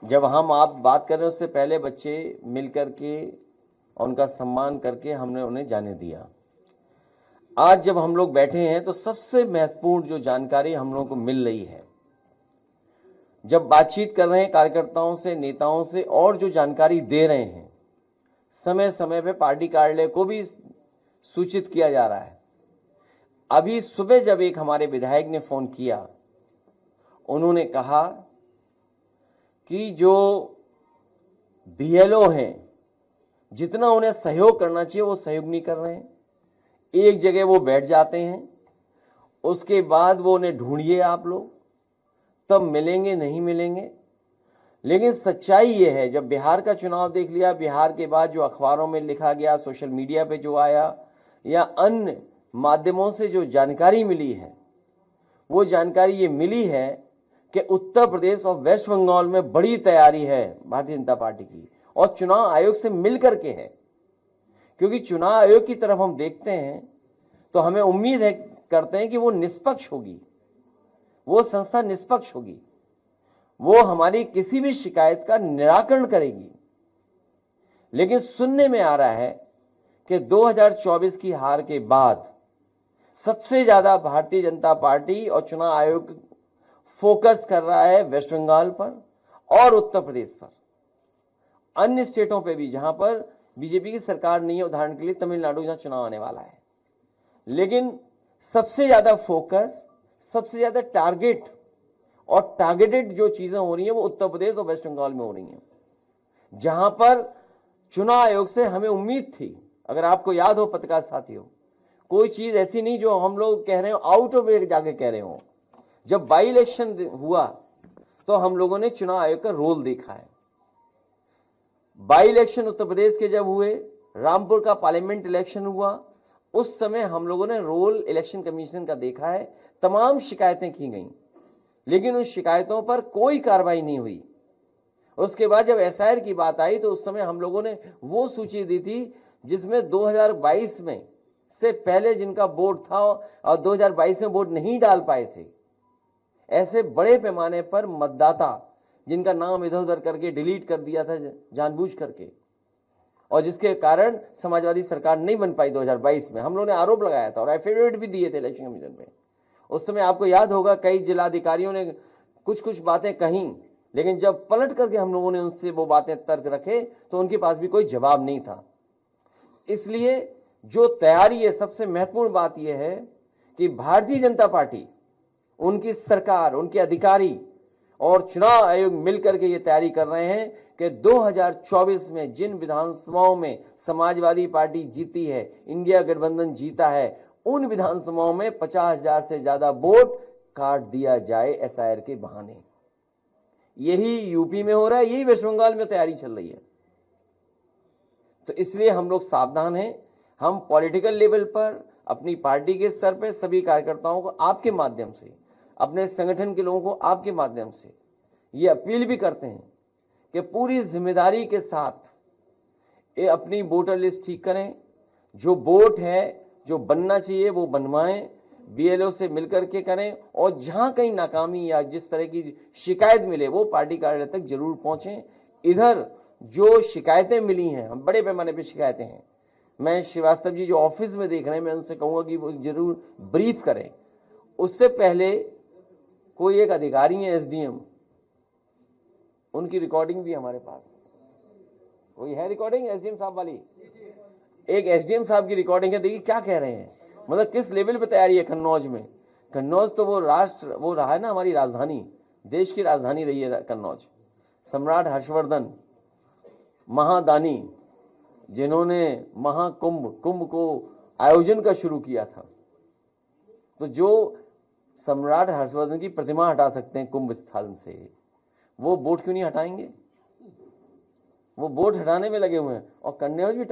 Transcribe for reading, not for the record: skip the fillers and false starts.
जब हम आप बात कर रहे हैं उससे पहले बच्चे मिल करके और उनका सम्मान करके हमने उन्हें जाने दिया। आज जब हम लोग बैठे हैं तो सबसे महत्वपूर्ण जो जानकारी हम लोगों को मिल रही है, जब बातचीत कर रहे हैं कार्यकर्ताओं से, नेताओं से, और जो जानकारी दे रहे हैं, समय समय पे पार्टी कार्यालय को भी सूचित किया जा रहा है। अभी सुबह जब एक हमारे विधायक ने फोन किया, उन्होंने कहा कि जो बीएलओ हैं, जितना उन्हें सहयोग करना चाहिए वो सहयोग नहीं कर रहे हैं। एक जगह वो बैठ जाते हैं, उसके बाद वो उन्हें ढूंढिए आप लोग, तब मिलेंगे, नहीं मिलेंगे। लेकिन सच्चाई ये है, जब बिहार का चुनाव देख लिया, बिहार के बाद जो अखबारों में लिखा गया, सोशल मीडिया पे जो आया, या अन्य माध्यमों से जो जानकारी मिली है, वो जानकारी ये मिली है कि उत्तर प्रदेश और वेस्ट बंगाल में बड़ी तैयारी है भारतीय जनता पार्टी की, और चुनाव आयोग से मिलकर के है। क्योंकि चुनाव आयोग की तरफ हम देखते हैं तो हमें उम्मीद है, करते हैं कि वो निष्पक्ष होगी, वो संस्था निष्पक्ष होगी, वो हमारी किसी भी शिकायत का निराकरण करेगी। लेकिन सुनने में आ रहा है कि 2024 की हार के बाद सबसे ज्यादा भारतीय जनता पार्टी और चुनाव आयोग फोकस कर रहा है वेस्ट बंगाल पर और उत्तर प्रदेश पर। अन्य स्टेटों पे भी जहां पर बीजेपी की सरकार नहीं है, उदाहरण के लिए तमिलनाडु, जहां चुनाव आने वाला है, लेकिन सबसे ज्यादा फोकस, सबसे ज्यादा टारगेट और टारगेटेड जो चीजें हो रही हैं वो उत्तर प्रदेश और वेस्ट बंगाल में हो रही हैं, जहां पर चुनाव आयोग से हमें उम्मीद थी। अगर आपको याद हो पत्रकार साथियों, कोई चीज ऐसी नहीं जो हम लोग कह रहे हो आउट ऑफ वे जाके कह रहे हो। जब बाई इलेक्शन हुआ तो हम लोगों ने चुनाव आयोग का रोल देखा है। बाई इलेक्शन उत्तर प्रदेश के जब हुए, रामपुर का पार्लियामेंट इलेक्शन हुआ, उस समय हम लोगों ने रोल इलेक्शन कमीशन का देखा है। तमाम शिकायतें की गई, लेकिन उन शिकायतों पर कोई कार्रवाई नहीं हुई। उसके बाद जब एसआईआर की बात आई तो उस समय हम लोगों ने वो सूची दी थी जिसमें 2022 में से पहले जिनका वोट था और 2022 में वोट नहीं डाल पाए थे, ऐसे बड़े पैमाने पर मतदाता जिनका नाम इधर उधर करके डिलीट कर दिया था जानबूझ करके, और जिसके कारण समाजवादी सरकार नहीं बन पाई 2022 में। हम लोगों ने आरोप लगाया था और एफिडेविट भी दिए थे इलेक्शन कमीशन में। उस समय आपको याद होगा कई जिलाधिकारियों ने कुछ बातें कही, लेकिन जब पलट करके हम लोगों ने उनसे वो बातें तर्क रखे तो उनके पास भी कोई जवाब नहीं था। इसलिए जो तैयारी है, सबसे महत्वपूर्ण बात यह है कि भारतीय जनता पार्टी, उनकी सरकार, उनके अधिकारी और चुनाव आयोग मिलकर के ये तैयारी कर रहे हैं कि 2024 में जिन विधानसभाओं में समाजवादी पार्टी जीती है, इंडिया गठबंधन जीता है, उन विधानसभाओं में 50,000 से ज्यादा वोट काट दिया जाए एसआईआर के बहाने। यही यूपी में हो रहा है, यही वेस्ट बंगाल में तैयारी चल रही है। तो इसलिए हम लोग सावधान हैं। हम पॉलिटिकल लेवल पर, अपनी पार्टी के स्तर पर सभी कार्यकर्ताओं को आपके माध्यम से, अपने संगठन के लोगों को आपके माध्यम से ये अपील भी करते हैं कि पूरी जिम्मेदारी के साथ ये अपनी वोटर लिस्ट ठीक करें। जो वोट है, जो बनना चाहिए वो बनवाएं, बीएलओ से मिलकर के करें, और जहां कहीं नाकामी या जिस तरह की शिकायत मिले वो पार्टी कार्यालय तक जरूर पहुंचें। इधर जो शिकायतें मिली हैं, हम बड़े पैमाने पर शिकायतें हैं, मैं श्रीवास्तव जी जो ऑफिस में देख रहे हैं, मैं उनसे कहूंगा कि वो जरूर ब्रीफ करें। उससे पहले कोई एक अधिकारी है एसडीएम, उनकी रिकॉर्डिंग भी हमारे पास, कोई है रिकॉर्डिंग एसडीएम साहब वाली? एक एसडीएम साहब की रिकॉर्डिंग है, देखिए क्या कह रहे हैं, मतलब किस लेवल पे तैयारी है कन्नौज में। कन्नौज तो वो रहा है ना, हमारी राजधानी, देश की राजधानी रही है कन्नौज। सम्राट हर्षवर्धन महादानी, जिन्होंने कुंभ को आयोजन का शुरू किया था, तो जो सम्राट हर्षवर्धन की प्रतिमा हटा सकते हैं कुंभ स्थल से, वो वोट क्यों नहीं हटाएंगे? वो वोट हटाने में लगे हुए हैं, और कन्नौज भी